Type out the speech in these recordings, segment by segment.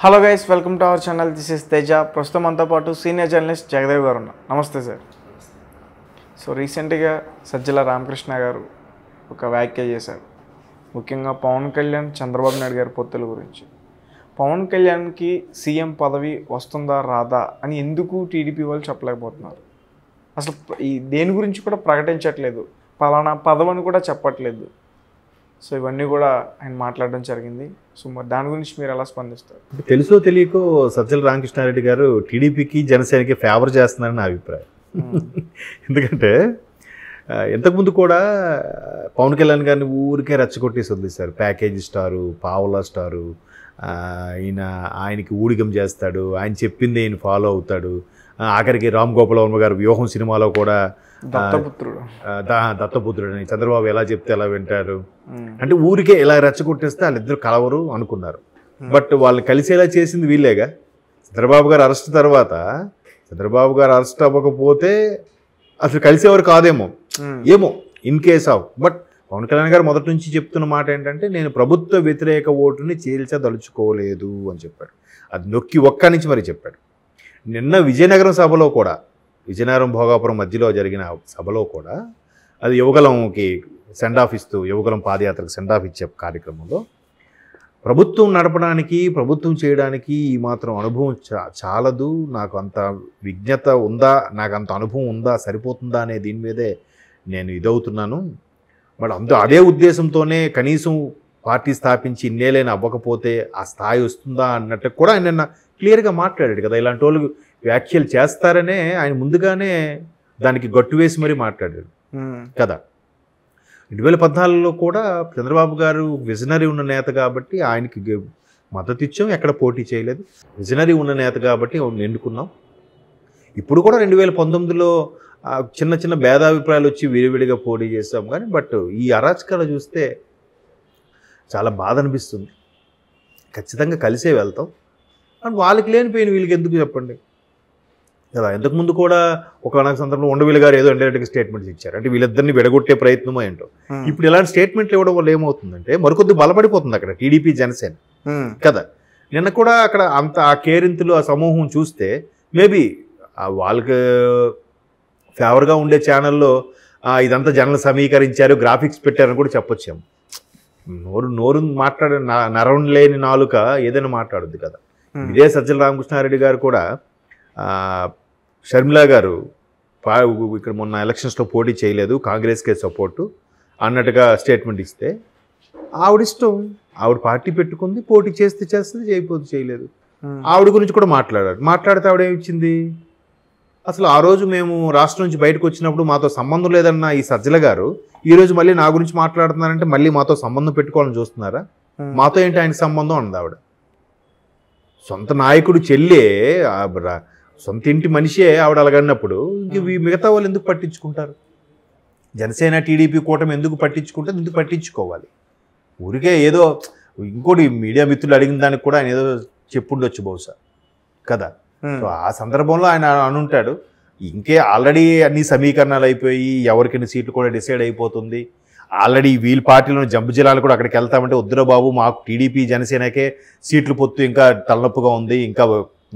Hello guys, welcome to our channel. This is Teja. ప్రస్తుతం మనతో పాటు సీనియర్ జర్నలిస్ట్ జగదేవ్ గారు ఉన్నారు. నమస్తే సార్. సో రీసెంట్గా సజ్జల రామకృష్ణ గారు ఒక వ్యాఖ్య చేశారు, ముఖ్యంగా పవన్ కళ్యాణ్ చంద్రబాబు నాయుడు గారి పొత్తుల గురించి. పవన్ కళ్యాణ్కి సీఎం పదవి వస్తుందా రాదా అని ఎందుకు టీడీపీ వాళ్ళు చెప్పలేకపోతున్నారు? అసలు ఈ దేని గురించి కూడా ప్రకటించట్లేదు, పలానా పదవిని కూడా చెప్పట్లేదు. సో ఇవన్నీ కూడా ఆయన మాట్లాడడం జరిగింది. సో మరి దాని గురించి మీరు ఎలా స్పందిస్తారు? తెలుసో తెలియకో సజ్జల రామకృష్ణారెడ్డి గారు టీడీపీకి జనసేనకి ఫేవర్ చేస్తున్నారని నా అభిప్రాయం. ఎందుకంటే ఇంతకుముందు కూడా పవన్ కళ్యాణ్ గారిని ఊరికే రెచ్చగొట్టేసి వదిలేశారు. ప్యాకేజీ స్టారు, పావులా స్టారు, ఆయనకి ఊడిగం చేస్తాడు, ఆయన చెప్పింది ఆయన ఫాలో అవుతాడు. ఆఖరికి రామ్ గోపాల్ వర్మ గారు వ్యూహం సినిమాలో కూడా దత్తపుత్రుడు అని చంద్రబాబు ఎలా చెప్తే ఎలా వింటారు అంటే ఊరికే ఇలా రెచ్చగొట్టేస్తే వాళ్ళిద్దరు కలవరు అనుకున్నారు. బట్ వాళ్ళు కలిసేలా చేసింది వీళ్ళేగా. చంద్రబాబు గారు అరెస్ట్ తర్వాత చంద్రబాబు గారు అరెస్ట్ అవ్వకపోతే అసలు కలిసేవారు కాదేమో, ఏమో in case of. But Pavan Kalyan garu మొదటి నుంచి చెప్తున్న మాట ఏంటంటే నేను ప్రభుత్వ వ్యతిరేక ఓటుని చీల్చదలుచుకోలేదు అని చెప్పాడు. అది నొక్కి ఒక్క నుంచి మరి చెప్పాడు. నిన్న విజయనగరం సభలో కూడా, విజయనగరం భోగాపురం మధ్యలో జరిగిన సభలో కూడా అది యువగలంకి సెండ్ ఆఫ్ ఇస్తూ, యువగలం పాదయాత్రకు సెండ్ ఆఫ్ ఇచ్చే కార్యక్రమంలో ప్రభుత్వం నడపడానికి, ప్రభుత్వం చేయడానికి ఈ మాత్రం అనుభవం చాలదు, నాకు అంత విజ్ఞత ఉందా, నాకు అంత అనుభవం ఉందా, సరిపోతుందా అనే దీని మీదే నేను ఇదవుతున్నాను. బట్ అదే ఉద్దేశంతోనే కనీసం పార్టీ స్థాపించి ఇన్నేళ్ళైనా అవ్వకపోతే ఆ స్థాయి వస్తుందా అన్నట్టు కూడా ఆయన నిన్న క్లియర్గా మాట్లాడాడు కదా. ఇలాంటి వాళ్ళు వ్యాఖ్యలు చేస్తారనే ఆయన ముందుగానే దానికి గట్టు వేసి మరీ మాట్లాడాడు కదా. 2014లో కూడా చంద్రబాబు గారు విజనరీ ఉన్న నేత కాబట్టి ఆయనకి మద్దతు ఇచ్చాం, ఎక్కడ పోటీ చేయలేదు. విజనరీ ఉన్న నేత కాబట్టి ఎన్నుకున్నాం. ఇప్పుడు కూడా 2019లో చిన్న చిన్న భేదాభిప్రాయాలు వచ్చి విడివిడిగా పోటీ చేస్తాం కానీ బట్ ఈ అరాచకాలు చూస్తే చాలా బాధ అనిపిస్తుంది. ఖచ్చితంగా కలిసే వెళ్తాం అండ్ వాళ్ళకి లేనిపోయిన వీళ్ళకి ఎందుకు చెప్పండి కదా. ఇంతకుముందు కూడా ఒకనొక సందర్భంలో ఉండవీలు గారు ఏదో ఇండైరెక్ట్గా స్టేట్మెంట్స్ ఇచ్చారు, అంటే వీళ్ళిద్దరిని విడగొట్టే ప్రయత్నమో ఏంటో. ఇప్పుడు ఇలాంటి స్టేట్మెంట్లు ఇవ్వడం వల్ల ఏమవుతుందంటే మరికొద్ది బలపడిపోతుంది అక్కడ టీడీపీ జనసేన కదా. నిన్న కూడా అక్కడ అంత ఆ కేరింతలు ఆ సమూహం చూస్తే మేబీ వాళ్ళకి ఫేవర్గా ఉండే ఛానల్లో ఇదంతా జనాలు సమీకరించారు, గ్రాఫిక్స్ పెట్టారని కూడా చెప్పొచ్చాము. నోరు మాట్లాడే నరం లేని నాలుక ఏదైనా మాట్లాడుద్ది కదా. ఇదే సజ్జల రామకృష్ణారెడ్డి గారు కూడా షర్మిలా గారు ఇక్కడ మొన్న ఎలక్షన్స్లో పోటీ చేయలేదు, కాంగ్రెస్కే సపోర్టు అన్నట్టుగా స్టేట్మెంట్ ఇస్తే ఆవిడిష్టం, ఆవిడ పార్టీ పెట్టుకుంది, పోటీ చేస్తే చేస్తుంది, చేయకపోతే చేయలేదు. ఆవిడ గురించి కూడా మాట్లాడితే ఆవిడేమిచ్చింది, అసలు ఆ రోజు మేము రాష్ట్రం నుంచి బయటకు వచ్చినప్పుడు మాతో సంబంధం లేదన్న ఈ సజ్జల గారు ఈరోజు మళ్ళీ నా గురించి మాట్లాడుతున్నారంటే మళ్ళీ మాతో సంబంధం పెట్టుకోవాలని చూస్తున్నారా, మాతో ఏంటి ఆయనకి సంబంధం అన్నది ఆవిడ. సొంత నాయకుడు చెల్లే, సొంత ఇంటి మనిషే ఆవిడ అలాగన్నప్పుడు ఇంక మిగతా వాళ్ళు ఎందుకు పట్టించుకుంటారు? జనసేన టీడీపీ కూటమి ఎందుకు పట్టించుకుంటారు? ఎందుకు పట్టించుకోవాలి? ఊరికే ఏదో ఇంకోటి మీడియా మిత్రులు అడిగిన దానికి కూడా ఆయన ఏదో చెప్పుండొచ్చు బహుశా కదా. సో ఆ సందర్భంలో ఆయన అనుంటాడు, ఇంకే ఆల్రెడీ అన్ని సమీకరణాలు అయిపోయి ఎవరికైనా సీట్లు కూడా డిసైడ్ అయిపోతుంది. ఆల్రెడీ వీళ్ళ పార్టీలోని జంపు జిల్లాలు కూడా అక్కడికి వెళ్తామంటే వద్దురా బాబు, మాకు టీడీపీ జనసేనకే సీట్లు పొత్తు ఇంకా తలనొప్పుగా ఉంది. ఇంకా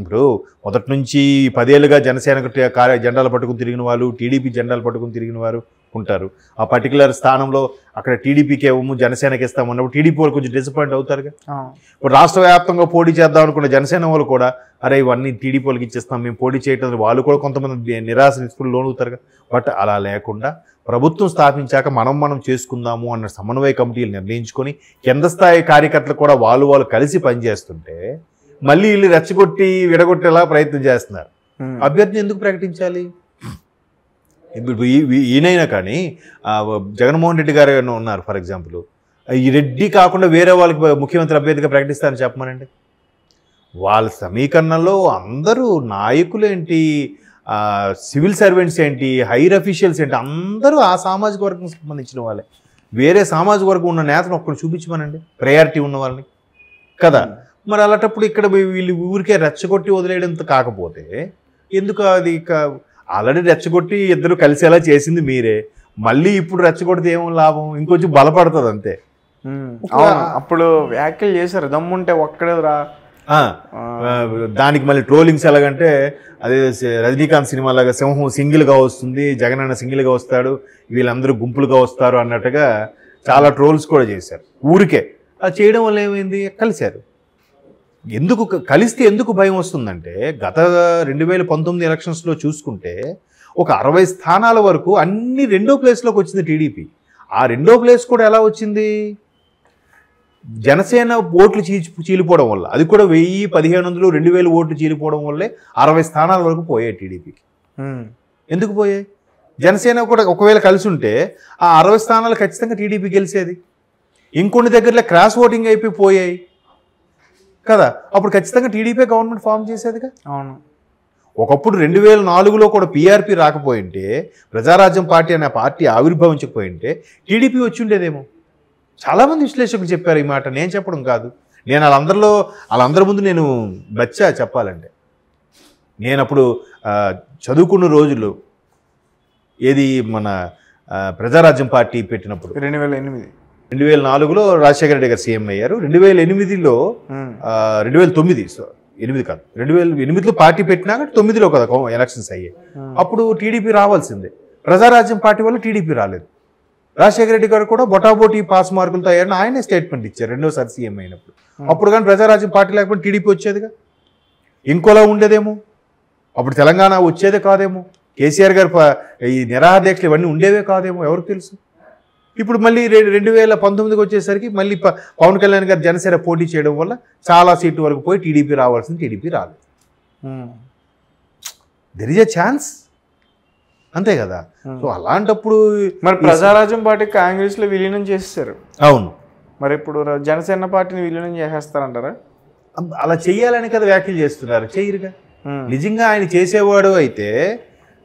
ఇప్పుడు మొదటి నుంచి 10 ఏళ్ళుగా జనసేనకు జెండాలు పట్టుకుని తిరిగిన వాళ్ళు, టీడీపీ జెండాలు పట్టుకుని తిరిగిన వారు ఉంటారు. ఆ పర్టికులర్ స్థానంలో అక్కడ టీడీపీకి ఏమో జనసేనకి ఇస్తామన్నప్పుడు టీడీపీ వాళ్ళు కొంచెం డిసప్పాయింట్ అవుతారుగా. ఇప్పుడు రాష్ట్ర వ్యాప్తంగా పోటీ చేద్దాం అనుకున్న జనసేన వాళ్ళు కూడా అరే ఇవన్నీ టీడీపీ వాళ్ళకి ఇచ్చేస్తాం, మేము పోటీ చేయటం, వాళ్ళు కూడా కొంతమంది నిరాశ నిస్పృహలు లోనవుతారుగా. బట్ అలా లేకుండా ప్రభుత్వం స్థాపించాక మనం చేసుకుందాము అన్న సమన్వయ కమిటీలు నిర్ణయించుకొని కింద స్థాయి కార్యకర్తలు కూడా వాళ్ళు కలిసి పనిచేస్తుంటే మళ్ళీ వీళ్ళు రెచ్చగొట్టి విడగొట్టేలా ప్రయత్నం చేస్తున్నారు. అభ్యర్థిని ఎందుకు ప్రకటించాలి? ఇప్పుడు ఈయనైనా కానీ జగన్మోహన్ రెడ్డి గారు ఉన్నారు ఫర్ ఎగ్జాంపుల్, ఈ రెడ్డి కాకుండా వేరే వాళ్ళకి ముఖ్యమంత్రి అభ్యర్థిగా ప్రకటిస్తారని చెప్పమనండి. వాళ్ళ సమీకరణలో అందరూ నాయకులేంటి, సివిల్ సర్వెంట్స్ ఏంటి, హైర్ అఫీషియల్స్ ఏంటి, అందరూ ఆ సామాజిక వర్గం సంబంధించిన వాళ్ళే. వేరే సామాజిక వర్గం ఉన్న నేతను ఒక్కరు చూపించమనండి, ప్రయారిటీ ఉన్న వాళ్ళని కదా. మరి అలాంటప్పుడు ఇక్కడ వీళ్ళు ఊరికే రెచ్చగొట్టి వదిలేయడంతో కాకపోతే ఎందుకు అది ఆల్రెడీ రెచ్చగొట్టి ఇద్దరు కలిసేలా చేసింది మీరే, మళ్ళీ ఇప్పుడు రెచ్చగొడితే ఏమో లాభం, ఇంకొంచెం బలపడుతుంది అంతే. అప్పుడు వ్యాఖ్యలు చేశారు, దమ్ముంటే ఒక్కడే రా దానికి మళ్ళీ ట్రోలింగ్స్ ఎలాగంటే అదే రజనీకాంత్ సినిమా లాగా సింహం సింగిల్గా వస్తుంది, జగన్ అన్న సింగిల్గా వస్తాడు, వీళ్ళందరూ గుంపులుగా వస్తారు అన్నట్టుగా చాలా ట్రోల్స్ కూడా చేశారు. ఊరికే అది చేయడం వల్ల ఏమైంది, కలిశారు. ఎందుకు కలిస్తే ఎందుకు భయం వస్తుందంటే గత 2019 ఎలక్షన్స్లో చూసుకుంటే ఒక 60 స్థానాల వరకు అన్ని రెండో ప్లేస్లోకి వచ్చింది టీడీపీ. ఆ రెండో ప్లేస్ కూడా ఎలా వచ్చింది, జనసేన ఓట్లు చీలిపోవడం వల్ల, అది కూడా 1000, 1500, 2000 ఓట్లు చీలిపోవడం వల్లే 60 స్థానాల వరకు పోయాయి టీడీపీకి. ఎందుకు పోయాయి? జనసేన కూడా ఒకవేళ కలిసి ఉంటే ఆ 60 స్థానాలు ఖచ్చితంగా టీడీపీ గెలిచేది. ఇంకొన్ని దగ్గరలో క్రాస్ ఓటింగ్ అయిపోయి పోయాయి కదా, అప్పుడు ఖచ్చితంగా టీడీపీ గవర్నమెంట్ ఫామ్ చేసేదిగా. అవును. ఒకప్పుడు 2004లో కూడా పీఆర్పీ రాకపోయింటే, ప్రజారాజ్యం పార్టీ అనే పార్టీ ఆవిర్భవించకపోయింటే టీడీపీ వచ్చి ఉండేదేమో. చాలామంది విశ్లేషకులు చెప్పారు ఈ మాట, నేను చెప్పడం కాదు. నేను వాళ్ళందరి ముందు నేను బచ్చా చెప్పాలంటే. నేను అప్పుడు చదువుకున్న రోజుల్లో ఏది మన ప్రజారాజ్యం పార్టీ పెట్టినప్పుడు 2004లో రాజశేఖర రెడ్డి గారు సీఎం అయ్యారు. 2008లో 2009 కాదు 2008లో పార్టీ పెట్టినాక 9లో కదా ఎలక్షన్స్ అయ్యాయి. అప్పుడు టీడీపీ రావాల్సిందే. ప్రజారాజ్యం పార్టీ వల్ల టీడీపీ రాలేదు. రాజశేఖర రెడ్డి గారు కూడా బొటాబోటీ పాస్ మార్కులతో అయ్యారని ఆయనే స్టేట్మెంట్ ఇచ్చారు రెండోసారి సీఎం అయినప్పుడు. అప్పుడు కానీ ప్రజారాజ్యం పార్టీ లేకపోతే టీడీపీ వచ్చేదిగా, ఇంకోలా ఉండేదేమో, అప్పుడు తెలంగాణ వచ్చేదే కాదేమో, కేసీఆర్ గారు ఈ నిరాహార దీక్షలు ఇవన్నీ ఉండేవే కాదేమో, ఎవరికి తెలుసు. ఇప్పుడు మళ్ళీ 2019కి వచ్చేసరికి మళ్ళీ పవన్ కళ్యాణ్ గారు జనసేన పోటీ చేయడం వల్ల చాలా సీట్ల వరకు పోయి టీడీపీ రావాల్సింది టీడీపీ రాలేదు. దెర్ ఈజ్ ఎ ఛాన్స్, అంతే కదా. సో అలాంటప్పుడు మరి ప్రజారాజ్యం పార్టీ కాంగ్రెస్లో విలీనం చేసేసారు. అవును, మరి ఇప్పుడు జనసేన పార్టీని విలీనం చేసేస్తారంటారా? అలా చెయ్యాలని కదా వ్యాఖ్యలు చేస్తున్నారు, చెయ్యరుగా. నిజంగా ఆయన చేసేవాడు అయితే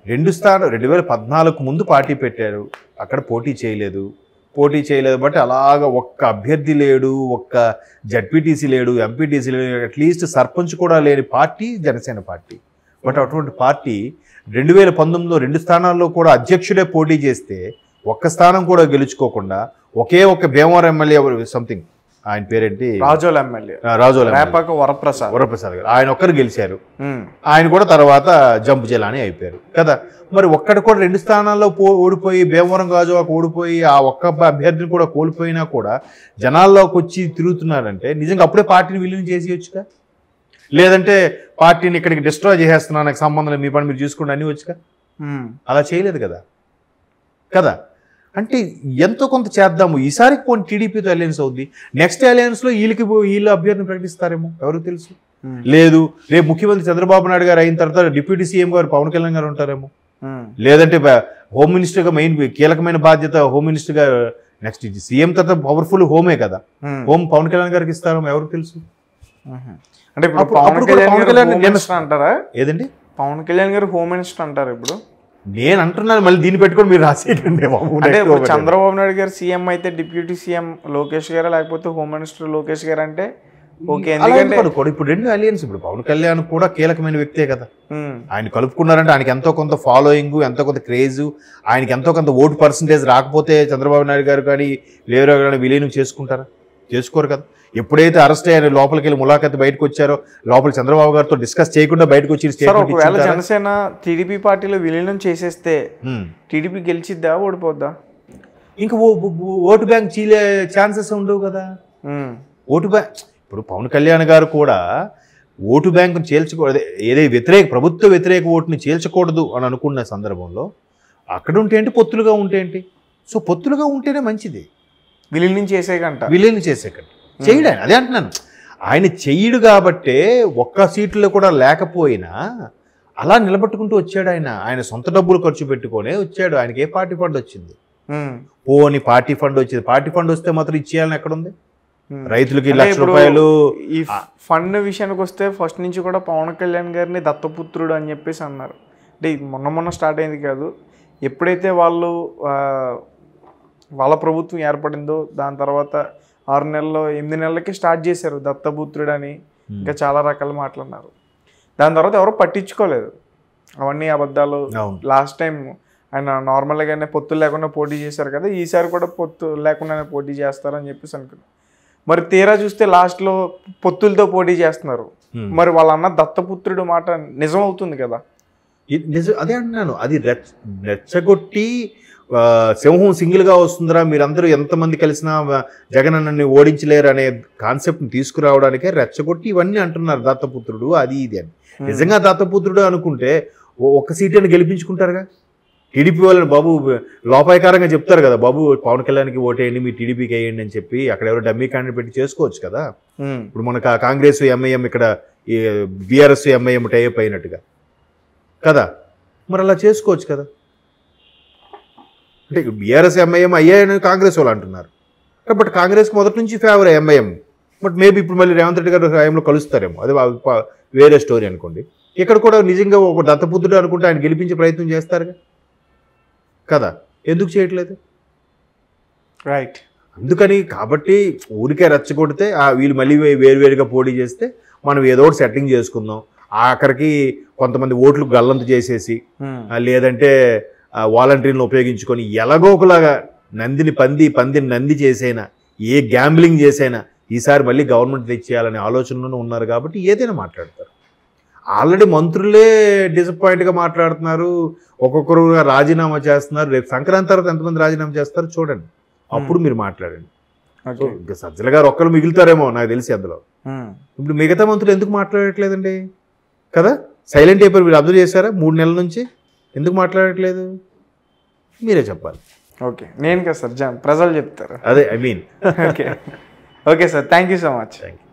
2014 ముందు పార్టీ పెట్టారు, అక్కడ పోటీ చేయలేదు బట్ అలాగ ఒక్క అభ్యర్థి లేడు, ఒక్క జడ్పీటీసీ లేడు, ఎంపీటీసీ లేడు, అట్లీస్ట్ సర్పంచ్ కూడా లేని పార్టీ జనసేన పార్టీ. బట్ అటువంటి పార్టీ 2019లో 2 స్థానాల్లో కూడా అధ్యక్షుడే పోటీ చేస్తే ఒక్క స్థానం కూడా గెలుచుకోకుండా ఒకే ఒక్క భీమవరం ఎమ్మెల్యే సంథింగ్, ఆయన పేరేంటి, రాజోల ఎమ్మెల్యే వరప్రసాద్ గారు, ఆయన ఒక్కరు గెలిచారు. ఆయన కూడా తర్వాత జంప్ జిల్లాని అయిపోయారు కదా. మరి ఒక్కటి కూడా 2 స్థానాల్లో ఓడిపోయి, భీమవరం గాజువాక ఓడిపోయి, ఆ ఒక్క అభ్యర్థిని కూడా కోల్పోయినా కూడా జనాల్లోకి వచ్చి తిరుగుతున్నారంటే నిజంగా అప్పుడే పార్టీని విలీనం చేసేయచ్చుగా. లేదంటే పార్టీని ఇక్కడికి డిస్ట్రాయ్ చేసేస్తున్నా, నాకు సంబంధం మీ పని మీరు చూసుకోండి అని వచ్చుగా. అలా చేయలేదు కదా. అంటే ఎంతో కొంత చేద్దాము, ఈసారికి పోనీ టీడీపీతో అలయన్స్ అవుద్ది, నెక్స్ట్ అలయన్స్లో వీళ్ళు అభ్యర్థిని ప్రకటిస్తారేమో, ఎవరికి తెలుసు. లేదు, రేపు ముఖ్యమంత్రి చంద్రబాబు నాయుడు గారు అయిన తర్వాత డిప్యూటీ సీఎం గారు పవన్ కళ్యాణ్ గారు ఉంటారేమో, లేదంటే హోమ్ మినిస్టర్గా మెయిన్ కీలకమైన బాధ్యత హోమ్ మినిస్టర్గా నెక్స్ట్ సీఎం తర్వాత పవర్ఫుల్ హోమే కదా, హోమ్ పవన్ కళ్యాణ్ గారికి ఇస్తారేమో, ఎవరికి తెలుసు. అంటే పవన్ కళ్యాణ్ అంటారా? ఏదండి, పవన్ కళ్యాణ్ గారు హోమ్ మినిస్టర్ అంటారు ఇప్పుడు. నేను అంటున్నాను, మళ్ళీ దీన్ని పెట్టుకొని మీరు రాసేయండి. అంటే చంద్రబాబు నాయుడు గారు సీఎం అయితే డిప్యూటీ సీఎం లోకేష్ గారు, లేకపోతే హోమ్ మినిస్టర్ లోకేష్ గారు అంటే ఓకే. ఎందుకంటే ఇప్పుడు 2 అలయన్స్, ఇప్పుడు పవన్ కళ్యాణ్ కూడా కీలకమైన వ్యక్తే కదా. ఆయన కలుపుకున్నారంటే ఆయనకి ఎంతో కొంత ఫాలోయింగ్, ఎంతో కొంత క్రేజ్, ఆయనకి ఎంతో కొంత ఓటు పర్సంటేజ్ రాకపోతే చంద్రబాబు నాయుడు గారు కానీ లేవరో కానీ విలీనం చేసుకుంటారా? చేసుకోరు కదా. ఎప్పుడైతే అరెస్ట్ అయ్యారో, లోపలికి వెళ్ళి ములాఖాత్ బయటకు వచ్చారో, లోపల చంద్రబాబు గారితో డిస్కస్ చేయకుండా బయటకు వచ్చి, ఒకవేళ జనసేన టీడీపీ పార్టీలో విలీనం చేసేస్తే టీడీపీ గెలిచిద్దా, ఓడిపోద్దా? ఇంకా ఓటు బ్యాంక్ చీలే ఛాన్సెస్ ఉండవు కదా. ఓటు బ్యాంక్ ఇప్పుడు పవన్ కళ్యాణ్ గారు కూడా ఓటు బ్యాంకును చీల్చకూడదు, ఏదైతే ప్రభుత్వ వ్యతిరేక ఓటుని చీల్చకూడదు అని అనుకున్న సందర్భంలో అక్కడ ఉంటే ఏంటి, పొత్తులుగా ఉంటే ఏంటి. సో పొత్తులుగా ఉంటేనే మంచిది, విలీనం చేసేకంట చేయడానికి. అదే అంటున్నాను, ఆయన చెయ్యడు కాబట్టే ఒక్క సీట్లో కూడా లేకపోయినా అలా నిలబెట్టుకుంటూ వచ్చాడు. ఆయన సొంత డబ్బులు ఖర్చు పెట్టుకునే వచ్చాడు. ఆయనకి ఏ పార్టీ ఫండ్ వచ్చింది? పోని పార్టీ ఫండ్ వచ్చింది. పార్టీ ఫండ్ వస్తే మాత్రం ఇచ్చేయాలని ఎక్కడుంది? రైతులకి ₹1,00,000. ఈ ఫండ్ విషయానికి వస్తే ఫస్ట్ నుంచి కూడా పవన్ కళ్యాణ్ గారిని దత్తపుత్రుడు అని చెప్పేసి అన్నారు. అంటే మొన్న స్టార్ట్ అయింది కాదు, ఎప్పుడైతే వాళ్ళ ప్రభుత్వం ఏర్పడిందో దాని తర్వాత 6 నెలల్లో 8 నెలలకి స్టార్ట్ చేశారు దత్తపుత్రుడు అని, ఇంకా చాలా రకాల మాట్లాడినారు. దాని తర్వాత ఎవరు పట్టించుకోలేదు, అవన్నీ అబద్ధాలు. లాస్ట్ టైం ఆయన నార్మల్గానే పొత్తులు లేకుండా పోటీ చేశారు కదా, ఈసారి కూడా పొత్తు లేకుండానే పోటీ చేస్తారని చెప్పేసి అనుకున్నాను. మరి తీరా చూస్తే లాస్ట్లో పొత్తులతో పోటీ చేస్తున్నారు. మరి వాళ్ళ అన్న దత్తపుత్రుడు మాట నిజం అవుతుంది కదా. అదే అంటున్నాను, అది రెచ్చగొట్టి సింహం సింగిల్గా వస్తుందిరా, మీరందరూ ఎంతమంది కలిసినా జగన్ అన్నని ఓడించలేరు అనే కాన్సెప్ట్ని తీసుకురావడానికే రెచ్చగొట్టి ఇవన్నీ అంటున్నారు, దత్తపుత్రుడు అది ఇది అని. నిజంగా దత్తపుత్రుడు అనుకుంటే ఒక్క సీట్ని గెలిపించుకుంటారుగా. టీడీపీ వాళ్ళని బాబు లోపాయకారంగా చెప్తారు కదా, బాబు పవన్ కళ్యాణ్కి ఓటేయండి, మీ టీడీపీకి వేయండి అని చెప్పి అక్కడ ఎవరో డమ్మీ క్యాండిడేట్ పెట్టి చేసుకోవచ్చు కదా. ఇప్పుడు మనకు కాంగ్రెస్ ఎంఐఎం ఇక్కడ బీఆర్ఎస్ ఎంఐఎం టైప్ అయినట్టుగా కదా, మరి అలా చేసుకోవచ్చు కదా. అంటే బీఆర్ఎస్ ఎంఐఎం అయ్యాయని కాంగ్రెస్ వాళ్ళు అంటున్నారు, బట్ కాంగ్రెస్కి మొదటి నుంచి ఫేవర్ ఎంఐఎం. బట్ మేబీ ఇప్పుడు మళ్ళీ రేవంత్ రెడ్డి గారు టైంలో కలుస్తారేమో, అది వేరే స్టోరీ అనుకోండి. ఇక్కడ కూడా నిజంగా ఒక దత్తపుత్రుడు అనుకుంటే ఆయన గెలిపించే ప్రయత్నం చేస్తారుగా కదా, ఎందుకు చేయట్లేదు? రైట్. అందుకని కాబట్టి ఊరికే రెచ్చగొడితే వీళ్ళు మళ్ళీ వేరువేరుగా పోటీ చేస్తే మనం ఏదో ఒకటి సెట్టింగ్ చేసుకుందాం, ఆఖరికి కొంతమంది ఓట్లు గల్లంతు చేసేసి లేదంటే వాలంటీర్లను ఉపయోగించుకొని ఎలాగో ఒకలాగా నందిని పందిని నంది చేసైనా ఏ గ్యాంబ్లింగ్ చేసైనా ఈసారి మళ్ళీ గవర్నమెంట్ తెచ్చేయాలనే ఆలోచనలోనే ఉన్నారు. కాబట్టి ఏదైనా మాట్లాడతారు. ఆల్రెడీ మంత్రులే డిసప్పాయింట్గా మాట్లాడుతున్నారు, ఒక్కొక్కరు రాజీనామా చేస్తున్నారు. రేపు సంక్రాంతి తర్వాత ఎంతమంది రాజీనామా చేస్తారో చూడండి, అప్పుడు మీరు మాట్లాడండి. ఇంకా సజ్జల గారు ఒక్కరు మిగులుతారేమో నాకు తెలిసి అందులో. ఇప్పుడు మిగతా మంత్రులు ఎందుకు మాట్లాడట్లేదండి కదా, సైలెంట్ అయిపోయి మీరు అబ్జర్వ్ చేశారా 3 నెలల నుంచి? ఎందుకు మాట్లాడట్లేదు మీరే చెప్పాలి. ఓకే, నేను కదా సార్, ప్రజలు చెప్తారు. అదే I mean. Okay sir, thank you so much. Thank you.